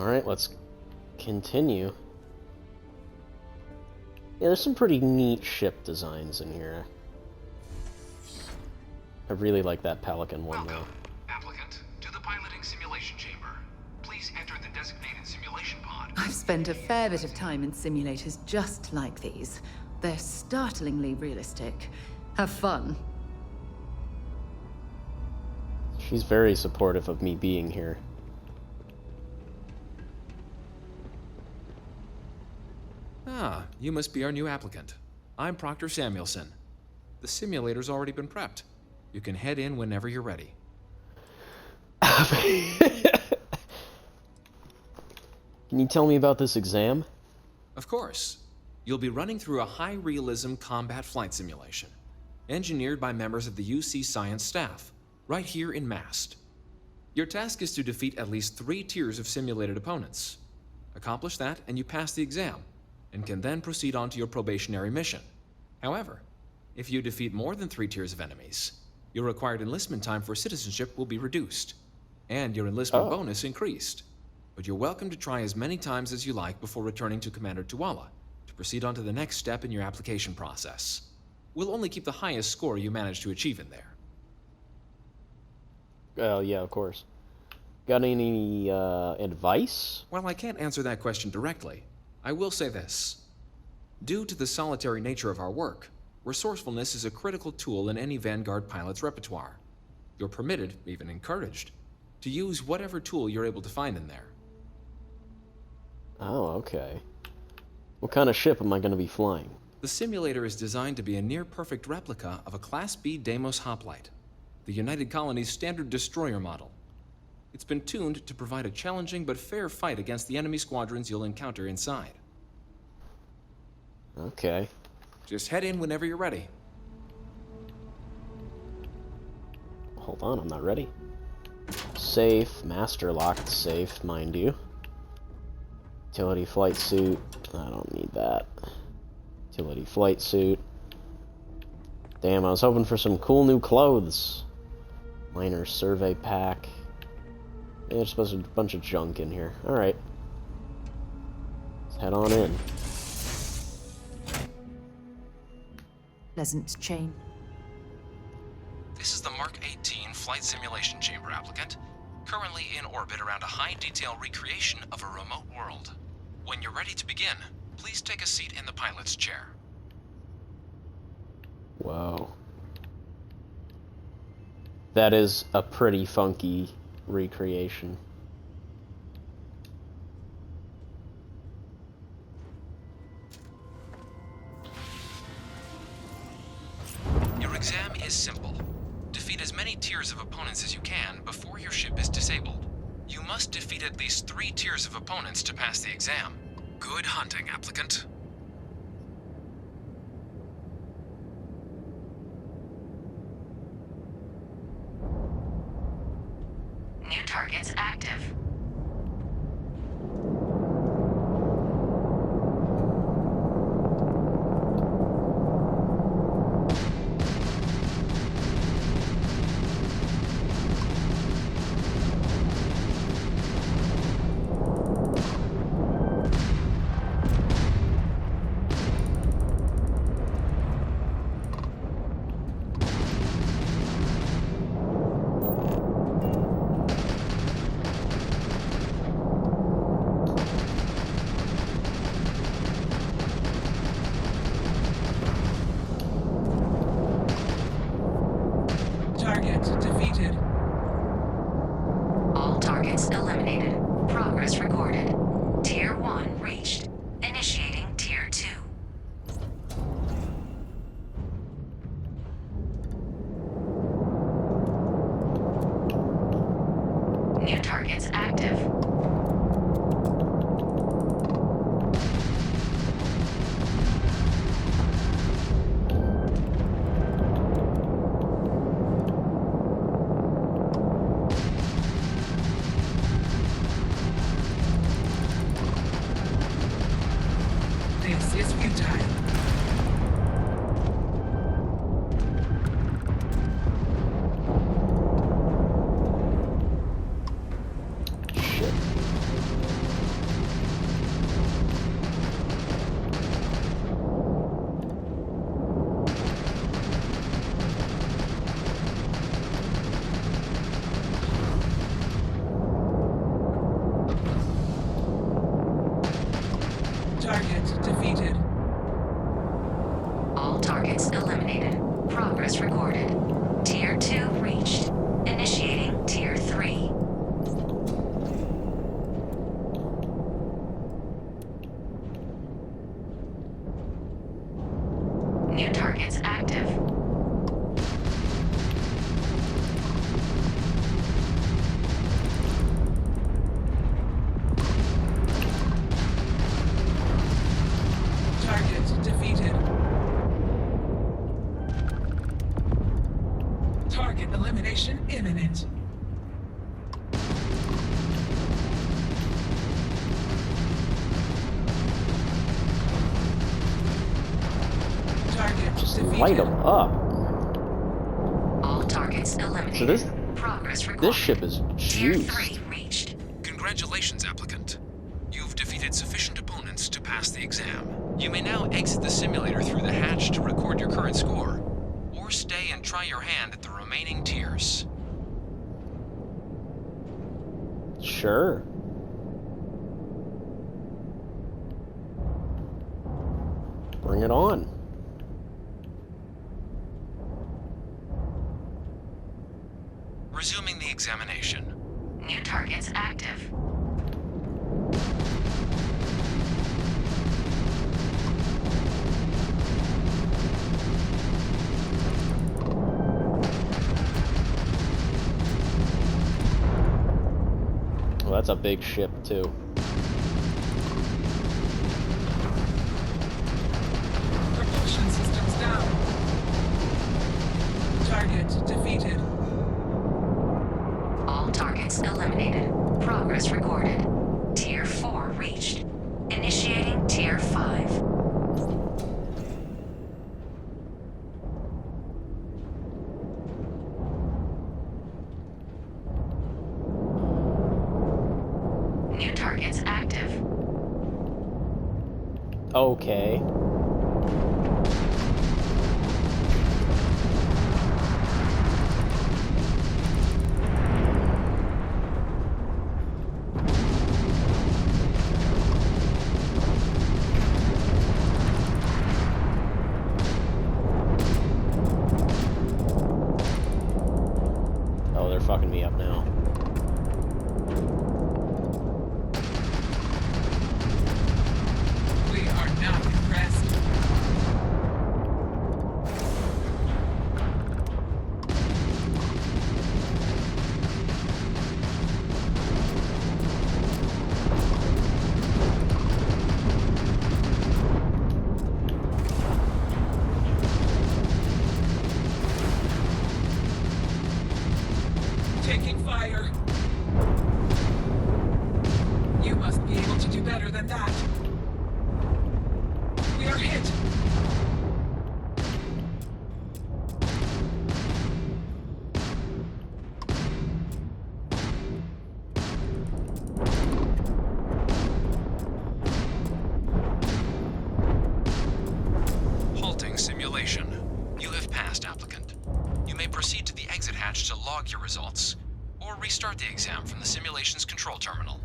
Alright, let's continue. Yeah, there's some pretty neat ship designs in here. I really like that Pelican one, though. Welcome, applicant, to the piloting simulation chamber. Please enter the designated simulation pod. I've spent a fair bit of time in simulators just like these. They're startlingly realistic. Have fun. She's very supportive of me being here. Ah, you must be our new applicant. I'm Proctor Samuelson. The simulator's already been prepped. You can head in whenever you're ready. Can you tell me about this exam? Of course. You'll be running through a high-realism combat flight simulation, engineered by members of the UC science staff, right here in Mast. Your task is to defeat at least 3 tiers of simulated opponents. Accomplish that, and you pass the exam, and can then proceed on to your probationary mission. However, if you defeat more than 3 tiers of enemies, your required enlistment time for citizenship will be reduced, and your enlistment bonus increased. But you're welcome to try as many times as you like before returning to Commander Tuala to proceed on to the next step in your application process. We'll only keep the highest score you manage to achieve in there. Yeah, of course. Got any advice? While I can't answer that question directly, I will say this. Due to the solitary nature of our work, resourcefulness is a critical tool in any Vanguard pilot's repertoire. You're permitted, even encouraged, to use whatever tool you're able to find in there. Oh, okay. What kind of ship am I going to be flying? The simulator is designed to be a near-perfect replica of a Class B Deimos hoplite, the United Colony's standard destroyer model. It's been tuned to provide a challenging but fair fight against the enemy squadrons you'll encounter inside. Okay. Just head in whenever you're ready. Hold on, I'm not ready. Safe, master locked safe, mind you. Utility flight suit. I don't need that. Utility flight suit. Damn, I was hoping for some cool new clothes. Minor survey pack. Yeah, there's supposed to be a bunch of junk in here. Alright. Let's head on in. Pleasant chain. This is the Mark 18 Flight Simulation Chamber applicant, currently in orbit around a high-detail recreation of a remote world. When you're ready to begin, please take a seat in the pilot's chair. Whoa. That is a pretty funky recreation. Your exam is simple. Defeat as many tiers of opponents as you can before your ship is disabled. You must defeat at least 3 tiers of opponents to pass the exam. Good hunting, applicant. New targets active. Target defeated. All targets eliminated. Progress recorded. Tier 1 reached. Initiating Tier 2. New targets active. This is futile. Detonation imminent. Target Just defeated. light them up. All targets eliminated. So this Progress recorded. this ship is Tier juiced. 3 reached. Congratulations, applicant. You've defeated sufficient opponents to pass the exam. You may now exit the simulator through the hatch to record your current score, or stay and try your hand at the remaining tiers. Sure. Bring it on. Resuming the examination. New targets active. Well, that's a big ship, too. Propulsion systems down. Target defeated. All targets eliminated. Progress recorded. Tier 4 reached. Initiating Tier 5. New targets active. Okay. Oh, they're fucking me up now. We are not impressed. Taking fire. You must be able to do better than that. We are hit. Halting simulation. You have passed, applicant. You may proceed to the exit hatch to log your results, or restart the exam from the simulation's control terminal.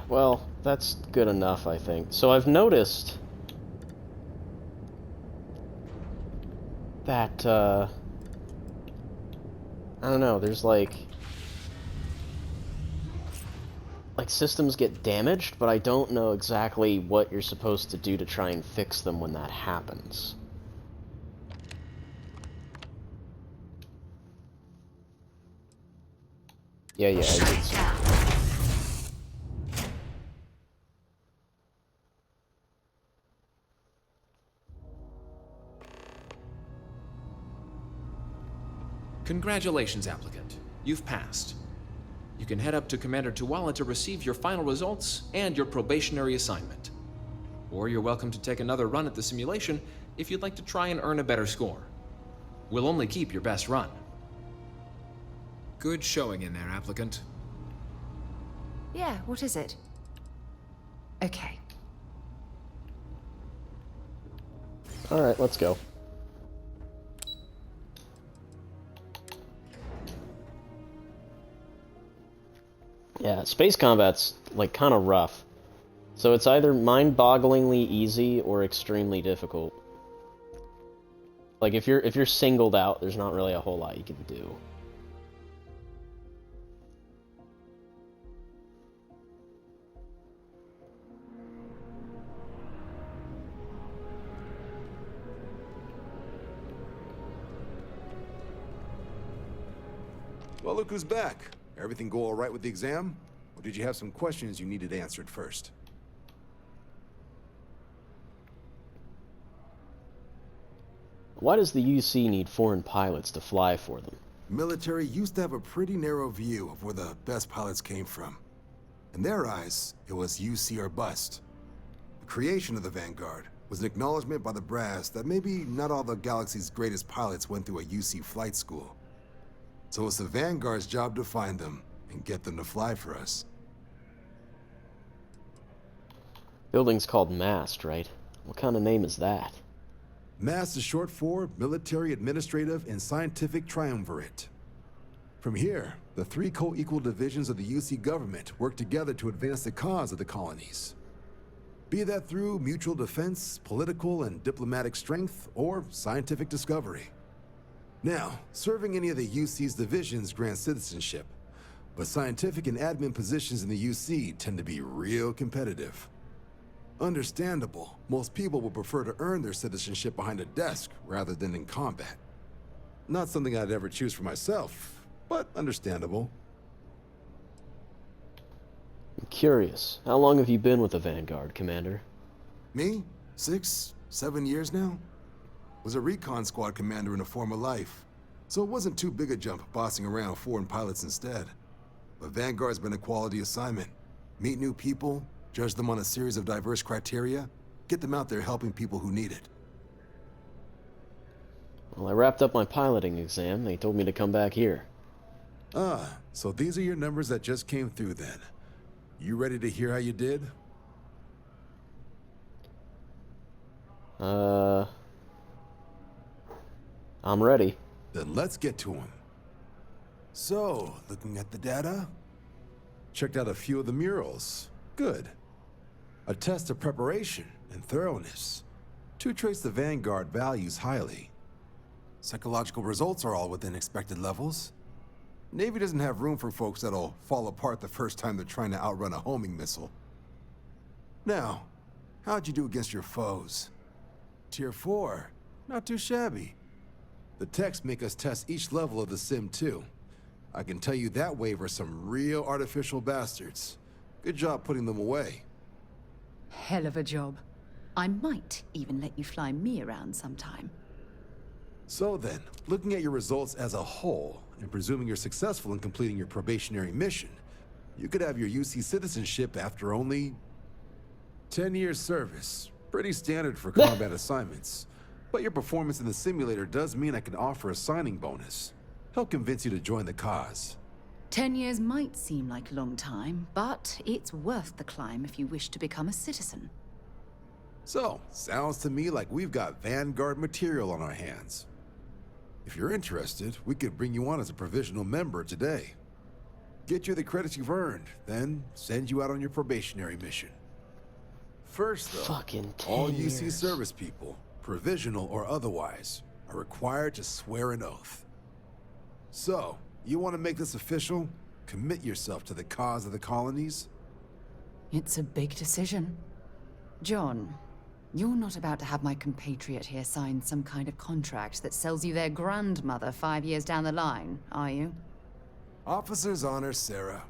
Well, that's good enough, I think. So I've noticed that, I don't know, there's like systems get damaged, but I don't know exactly what you're supposed to do to try and fix them when that happens. Yeah, I Shut did. it down. Congratulations, applicant. You've passed. You can head up to Commander Tuwala to receive your final results and your probationary assignment. Or you're welcome to take another run at the simulation if you'd like to try and earn a better score. We'll only keep your best run. Good showing in there, applicant. Yeah, what is it? Okay. Alright, let's go. Yeah, space combat's, like, kind of rough. So it's either mind-bogglingly easy or extremely difficult. Like, if you're singled out, there's not really a whole lot you can do. Well, look who's back. Everything go all right with the exam? Or did you have some questions you needed answered first? Why does the UC need foreign pilots to fly for them? Military used to have a pretty narrow view of where the best pilots came from. In their eyes, it was UC or bust. The creation of the Vanguard was an acknowledgement by the brass that maybe not all the galaxy's greatest pilots went through a UC flight school. So it's the Vanguard's job to find them and get them to fly for us. Building's called MAST, right? What kind of name is that? MAST is short for Military, Administrative, and Scientific Triumvirate. From here, the three co-equal divisions of the UC government work together to advance the cause of the colonies. Be that through mutual defense, political and diplomatic strength, or scientific discovery. Now, serving any of the UC's divisions grants citizenship, but scientific and admin positions in the UC tend to be real competitive. Understandable, most people would prefer to earn their citizenship behind a desk rather than in combat. Not something I'd ever choose for myself, but understandable. I'm curious. How long have you been with the Vanguard, Commander? Me? 6, 7 years now? Was a recon squad commander in a former life, so it wasn't too big a jump bossing around foreign pilots instead. But Vanguard's been a quality assignment. Meet new people, judge them on a series of diverse criteria, get them out there helping people who need it. Well, I wrapped up my piloting exam. They told me to come back here. Ah, so these are your numbers that just came through then. You ready to hear how you did? I'm ready. Then let's get to them. So, looking at the data, checked out a few of the murals. Good. A test of preparation and thoroughness. Two traits the Vanguard values highly. Psychological results are all within expected levels. Navy doesn't have room for folks that'll fall apart the first time they're trying to outrun a homing missile. Now, how'd you do against your foes? Tier 4, not too shabby. The techs make us test each level of the sim too. I can tell you that wave are some real artificial bastards. Good job putting them away. Hell of a job. I might even let you fly me around sometime. So then, looking at your results as a whole, and presuming you're successful in completing your probationary mission, you could have your UC citizenship after only 10 years service. Pretty standard for combat assignments. But your performance in the simulator does mean I can offer a signing bonus. Help convince you to join the cause. 10 years might seem like a long time, but it's worth the climb if you wish to become a citizen. So, sounds to me like we've got Vanguard material on our hands. If you're interested, we could bring you on as a provisional member today. Get you the credits you've earned, then send you out on your probationary mission. First, though, Fucking 10 all UC years. service people, provisional or otherwise, are required to swear an oath. So, you want to make this official? Commit yourself to the cause of the colonies? It's a big decision. John, you're not about to have my compatriot here sign some kind of contract that sells you their grandmother 5 years down the line, are you? Officer's honor, Sarah.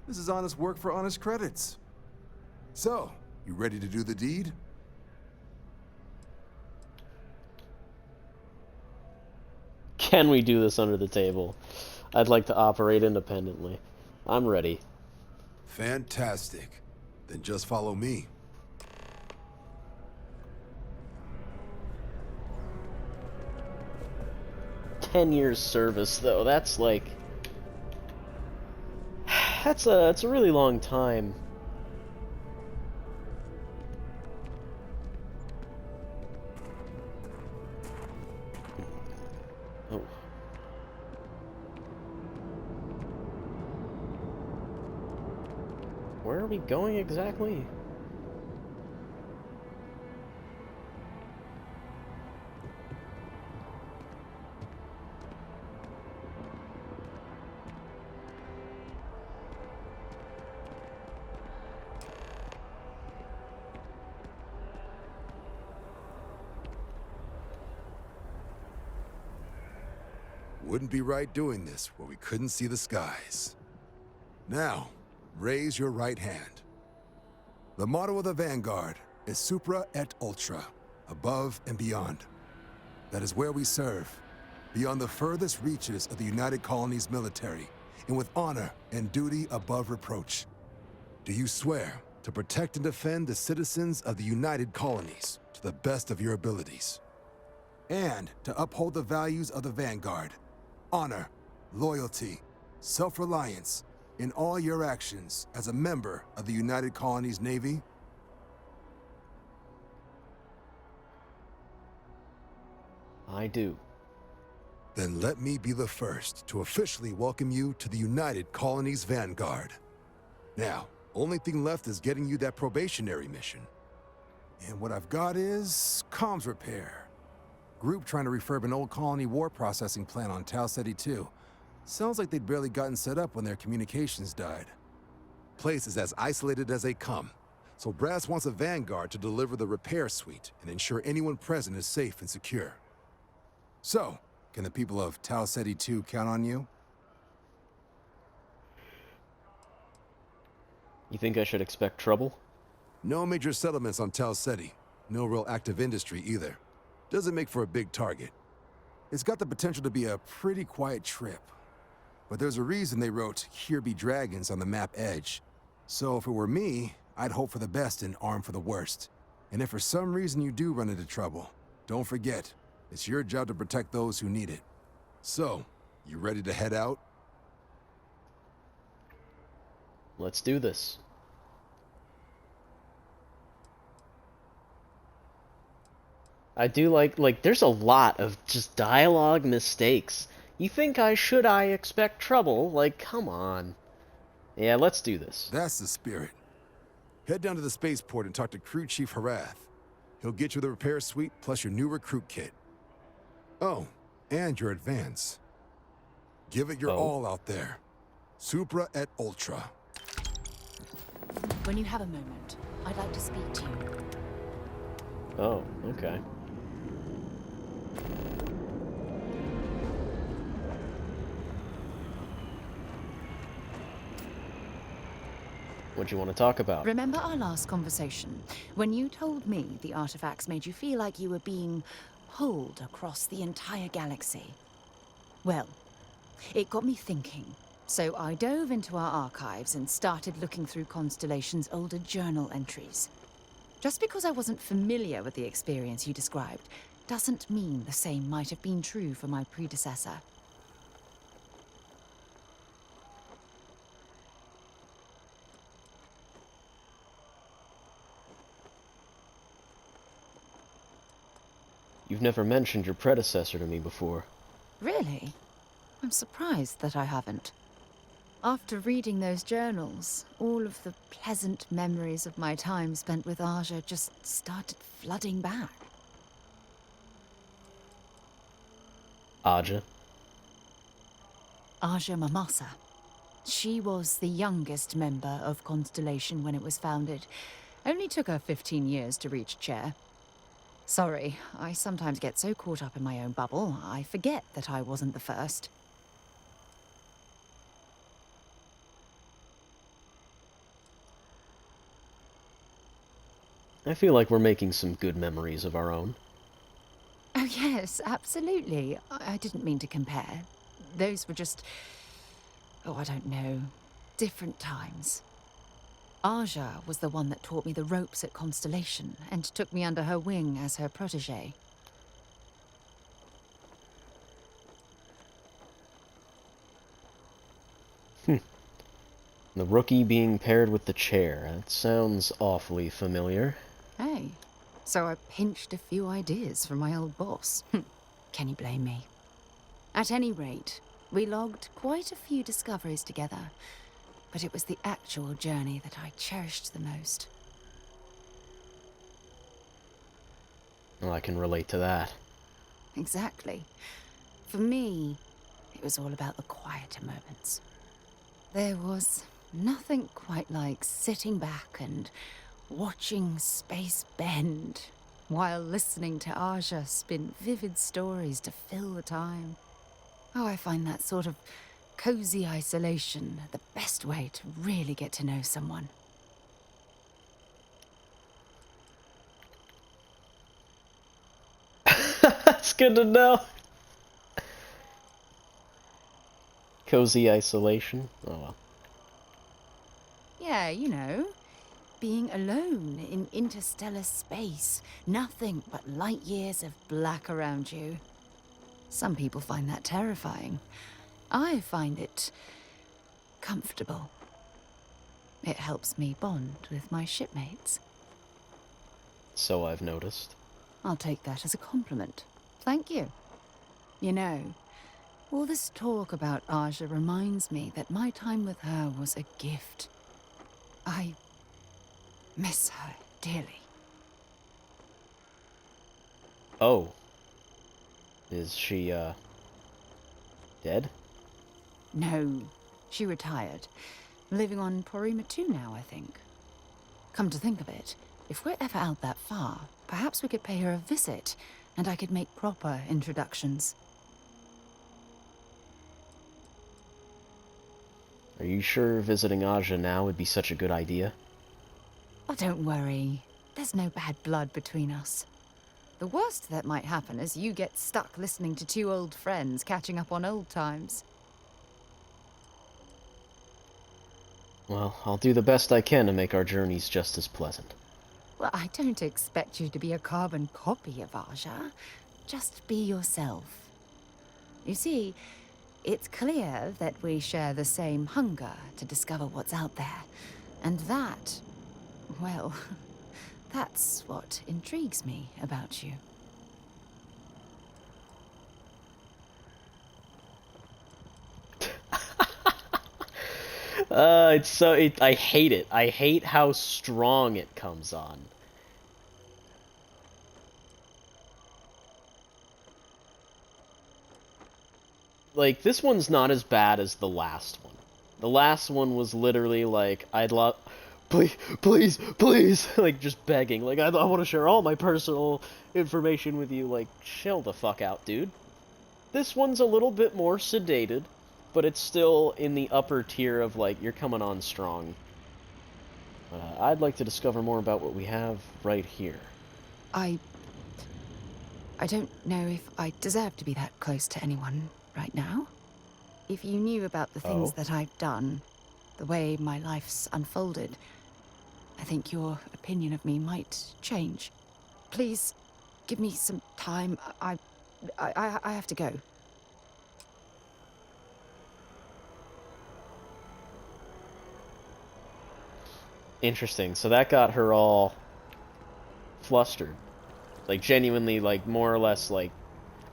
This is honest work for honest credits. So, you ready to do the deed? Can we do this under the table? I'd like to operate independently. I'm ready. Fantastic. Then just follow me. "10 years service, though. That's like... That's a really long time. Oh. Where are we going exactly? Wouldn't be right doing this where we couldn't see the skies. Now, raise your right hand. The motto of the Vanguard is Supra et Ultra, above and beyond. That is where we serve, beyond the furthest reaches of the United Colonies military, and with honor and duty above reproach. Do you swear to protect and defend the citizens of the United Colonies to the best of your abilities? And to uphold the values of the Vanguard, honor, loyalty, self-reliance, in all your actions as a member of the United Colonies Navy? I do. Then let me be the first to officially welcome you to the United Colonies Vanguard. Now, only thing left is getting you that probationary mission. And what I've got is comms repair. Group trying to refurb an old colony war processing plant on Tau Ceti 2. Sounds like they'd barely gotten set up when their communications died. Place is as isolated as they come, so Brass wants a Vanguard to deliver the repair suite and ensure anyone present is safe and secure. So, can the people of Tau Ceti 2 count on you? You think I should expect trouble? No major settlements on Tau Ceti. No real active industry either. Doesn't make for a big target. It's got the potential to be a pretty quiet trip. But there's a reason they wrote "Here be dragons" on the map edge. So if it were me, I'd hope for the best and arm for the worst. And if for some reason you do run into trouble, don't forget, it's your job to protect those who need it. So, you ready to head out? Let's do this. I do like there's a lot of just dialogue mistakes. You think I expect trouble? Like, come on. Yeah, let's do this. That's the spirit. Head down to the spaceport and talk to Crew Chief Harath. He'll get you the repair suite plus your new recruit kit. Oh, and your advance. Give it your all out there. Supra et Ultra. When you have a moment, I'd like to speak to you. Oh, okay. What do you want to talk about? Remember our last conversation, when you told me the artifacts made you feel like you were being pulled across the entire galaxy? Well, it got me thinking. So I dove into our archives and started looking through Constellation's older journal entries. Just because I wasn't familiar with the experience you described, doesn't mean the same might have been true for my predecessor. You've never mentioned your predecessor to me before. Really? I'm surprised that I haven't. After reading those journals, all of the pleasant memories of my time spent with Aja just started flooding back. Aja? Aja Mamasa. She was the youngest member of Constellation when it was founded. Only took her 15 years to reach chair. Sorry, I sometimes get so caught up in my own bubble, I forget that I wasn't the first. I feel like we're making some good memories of our own. Oh yes, absolutely. I didn't mean to compare. Those were just... oh, I don't know. Different times. Aja was the one that taught me the ropes at Constellation and took me under her wing as her protege. The rookie being paired with the chair. That sounds awfully familiar. Hey, so I pinched a few ideas from my old boss. Can you blame me? At any rate, we logged quite a few discoveries together, but it was the actual journey that I cherished the most. Well, I can relate to that. Exactly. For me, it was all about the quieter moments. There was nothing quite like sitting back and watching space bend while listening to Aja spin vivid stories to fill the time. Oh, I find that sort of cozy isolation the best way to really get to know someone. That's good to know. Cozy isolation. Oh well. Yeah, you know, being alone in interstellar space. Nothing but light years of black around you. Some people find that terrifying. I find it comfortable. It helps me bond with my shipmates. So I've noticed. I'll take that as a compliment. Thank you. You know, all this talk about Aja reminds me that my time with her was a gift. I miss her dearly. Oh. Is she, dead? No, she retired. Living on Porima 2 now, I think. Come to think of it, if we're ever out that far, perhaps we could pay her a visit, and I could make proper introductions. Are you sure visiting Aja now would be such a good idea? Oh, don't worry. There's no bad blood between us. The worst that might happen is you get stuck listening to two old friends catching up on old times. Well, I'll do the best I can to make our journeys just as pleasant. Well, I don't expect you to be a carbon copy of Aja. Just be yourself. You see, it's clear that we share the same hunger to discover what's out there. And that, well, that's what intrigues me about you. I hate it. I hate how strong it comes on. Like, this one's not as bad as the last one. The last one was literally like, I'd love, please, please, please, like, just begging. Like, I want to share all my personal information with you. Like, chill the fuck out, dude. This one's a little bit more sedated, but it's still in the upper tier of, like, you're coming on strong. I'd like to discover more about what we have right here. I don't know if I deserve to be that close to anyone right now. If you knew about the things that I've done, the way my life's unfolded, I think your opinion of me might change. Please, give me some time. I have to go. Interesting. So that got her all flustered. Like, genuinely, like, more or less, like,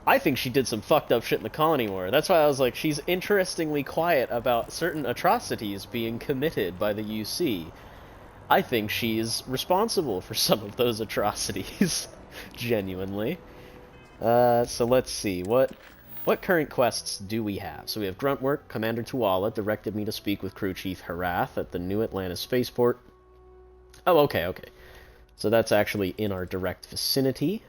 I think she did some fucked up shit in the colony war. That's why I was like, she's interestingly quiet about certain atrocities being committed by the UC. I think she's responsible for some of those atrocities. Genuinely. So let's see. What current quests do we have? So we have grunt work. Commander Tuala directed me to speak with Crew Chief Harath at the New Atlantis spaceport. Oh, okay. So that's actually in our direct vicinity.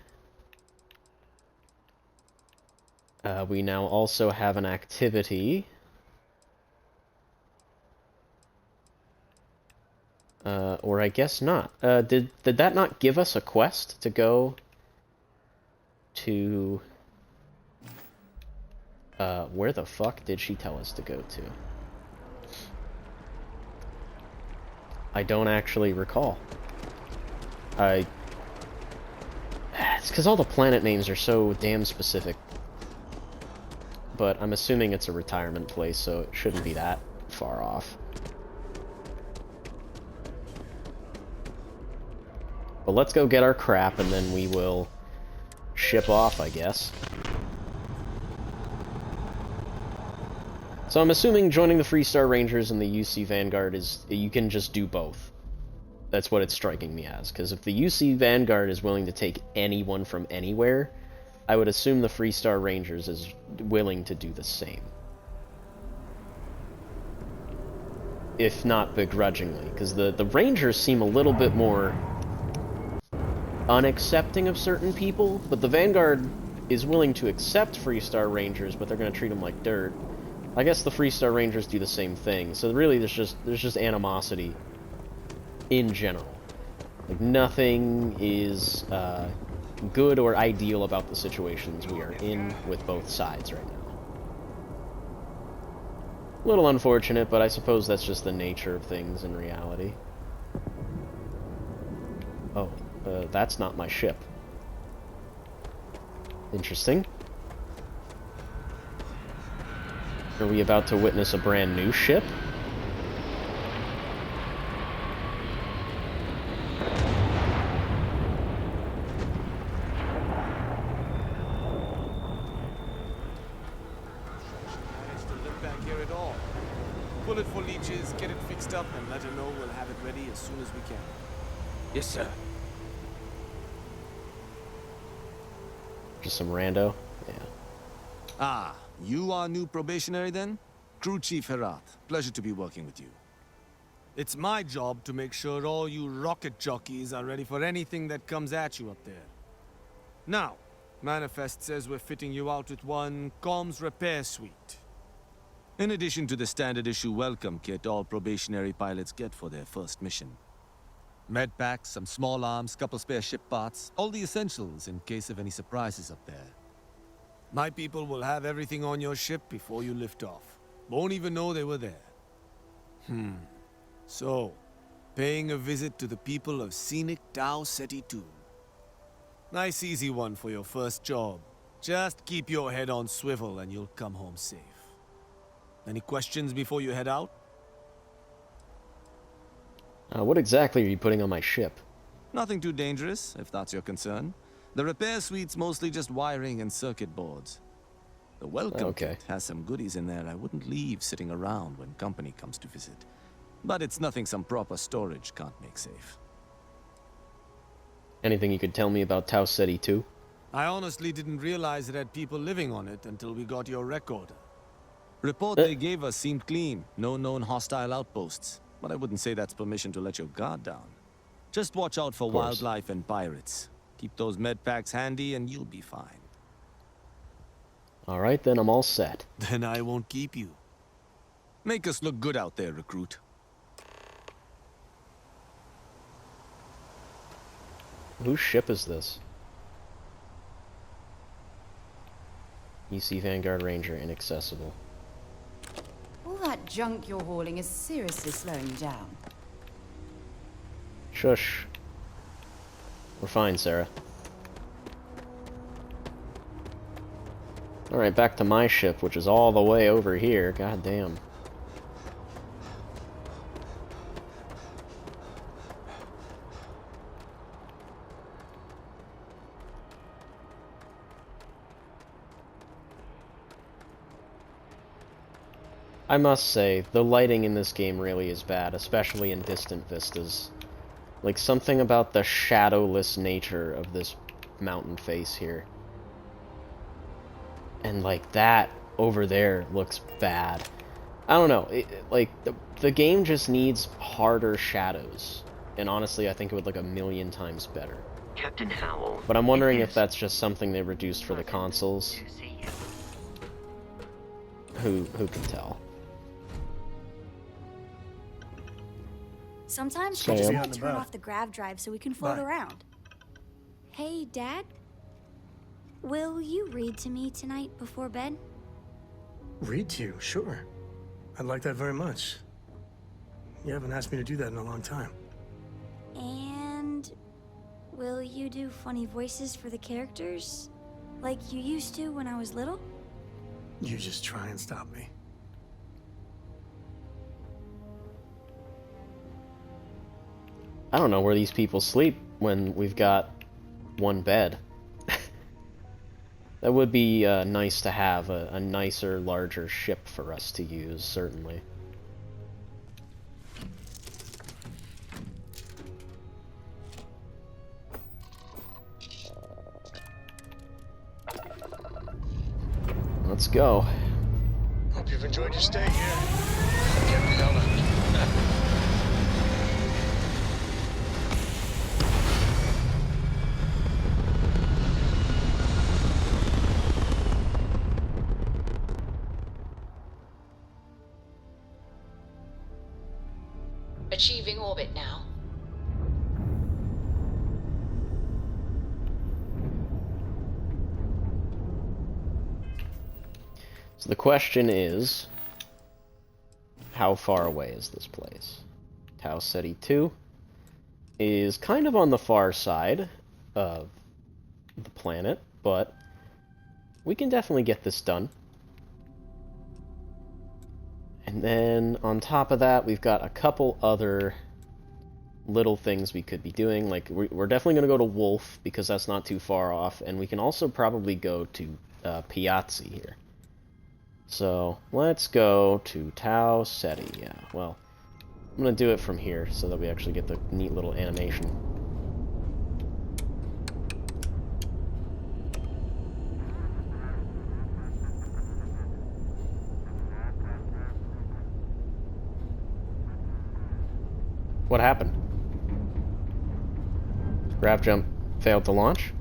We now also have an activity. Or I guess not. Did that not give us a quest to go to... where the fuck did she tell us to go to? I don't actually recall. It's because all the planet names are so damn specific. But I'm assuming it's a retirement place, so it shouldn't be that far off. But let's go get our crap, and then we will ship off, I guess. So I'm assuming joining the Freestar Rangers and the UC Vanguard is... you can just do both. That's what it's striking me as. Because if the UC Vanguard is willing to take anyone from anywhere, I would assume the Freestar Rangers is willing to do the same. If not begrudgingly. Because the Rangers seem a little bit more unaccepting of certain people, but the Vanguard is willing to accept Freestar Rangers, but they're going to treat them like dirt. I guess the Freestar Rangers do the same thing, so really there's just animosity in general. Like, nothing is good or ideal about the situations we are in with both sides right now. A little unfortunate, but I suppose that's just the nature of things in reality. Oh, that's not my ship. Interesting. Are we about to witness a brand new ship? Managed to live back here at all. Pull it for leeches, get it fixed up, and let her know we'll have it ready as soon as we can. Yes, sir. Just some rando? Yeah. Ah, you are new probationary then? Crew Chief Herat. Pleasure to be working with you. It's my job to make sure all you rocket jockeys are ready for anything that comes at you up there. Now, Manifest says we're fitting you out with one comms repair suite. In addition to the standard issue welcome kit all probationary pilots get for their first mission. Med packs, some small arms, couple spare ship parts, all the essentials in case of any surprises up there. My people will have everything on your ship before you lift off. Won't even know they were there. So, paying a visit to the people of scenic Tau Ceti 2. Nice easy one for your first job. Just keep your head on swivel and you'll come home safe. Any questions before you head out? What exactly are you putting on my ship? Nothing too dangerous, if that's your concern. The repair suite's mostly just wiring and circuit boards. The welcome kit has some goodies in there I wouldn't leave sitting around when company comes to visit. But it's nothing some proper storage can't make safe. Anything you could tell me about Tau Ceti 2? I honestly didn't realize it had people living on it until we got your recorder. Report they gave us seemed clean. No known hostile outposts. But I wouldn't say that's permission to let your guard down. Just watch out for wildlife and pirates. Keep those med packs handy and you'll be fine. Alright, then I'm all set. Then I won't keep you. Make us look good out there, recruit. Whose ship is this? UC Vanguard Ranger inaccessible. All that junk you're hauling is seriously slowing you down. Shush. We're fine, Sarah. Alright, back to my ship, which is all the way over here. God damn. I must say, the lighting in this game really is bad, especially in distant vistas. Like, something about the shadowless nature of this mountain face here. And, like, that over there looks bad. I don't know, the game just needs harder shadows. And honestly, I think it would look a million times better. Captain Howell. But I'm wondering if that's just something they reduced for the consoles. Who can tell? Sometimes I just want to turn off the grav drive so we can float around. Hey, Dad? Will you read to me tonight before bed? Read to you? Sure. I'd like that very much. You haven't asked me to do that in a long time. And will you do funny voices for the characters? Like you used to when I was little? You just try and stop me. I don't know where these people sleep when we've got one bed. That would be nice to have a nicer, larger ship for us to use, certainly. Let's go. Hope you've enjoyed your stay here. Captain Howell. Achieving orbit now. So the question is, how far away is this place? Tau Ceti 2 is kind of on the far side of the planet, but we can definitely get this done. And then on top of that, we've got a couple other little things we could be doing. Like, we're definitely going to go to Wolf, because that's not too far off, and we can also probably go to Piazzi here. So, let's go to Tau Ceti. Yeah, well, I'm going to do it from here so that we actually get the neat little animation. What happened? Grav jump failed to launch?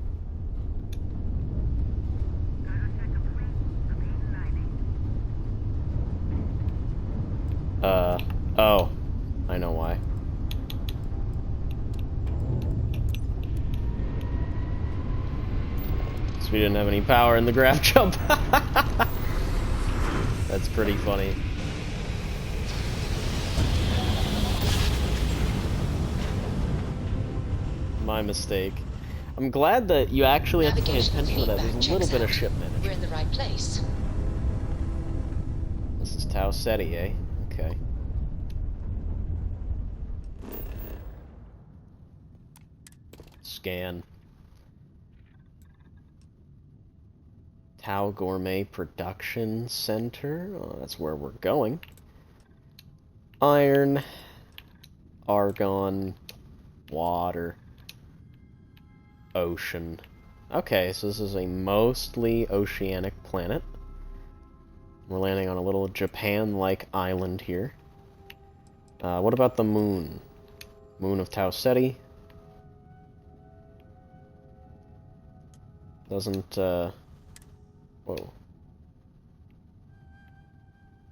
Oh. I know why. So we didn't have any power in the grav jump. That's pretty funny. My mistake. I'm glad that you actually have to pay attention to that. There's a little bit of ship management. We're in the right place. This is Tau Ceti, eh? Okay. Scan. Tau Gourmet Production Center. Oh, that's where we're going. Iron. Argon. Water. Ocean. Okay, so this is a mostly oceanic planet. We're landing on a little Japan-like island here. What about the moon? Moon of Tau Ceti. Doesn't, whoa.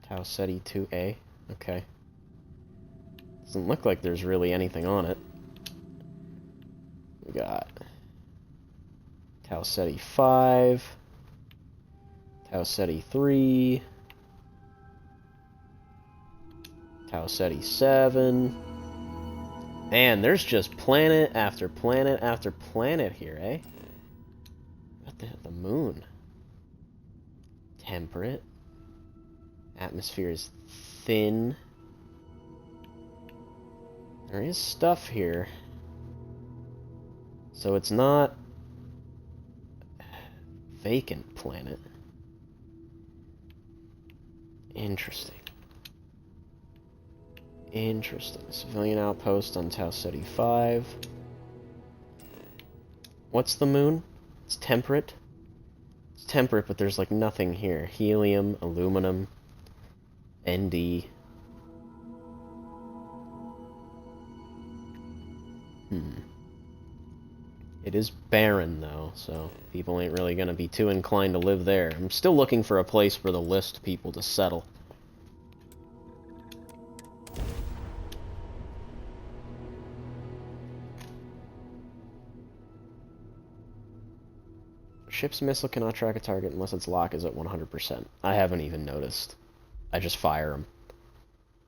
Tau Ceti 2A. Okay. Doesn't look like there's really anything on it. We got Tau Ceti 5, Tau Ceti 3, Tau Ceti 7. Man, there's just planet after planet after planet here, eh? What the moon? Temperate. Atmosphere is thin. There is stuff here. So it's not vacant planet. Interesting. Interesting. Civilian outpost on Tau Ceti 5. What's the moon? It's temperate. It's temperate, but there's like nothing here. Helium, aluminum, ND. It is barren, though, so people ain't really gonna be too inclined to live there. I'm still looking for a place for the list people to settle. Ship's missile cannot track a target unless its lock is at 100%. I haven't even noticed. I just fire them.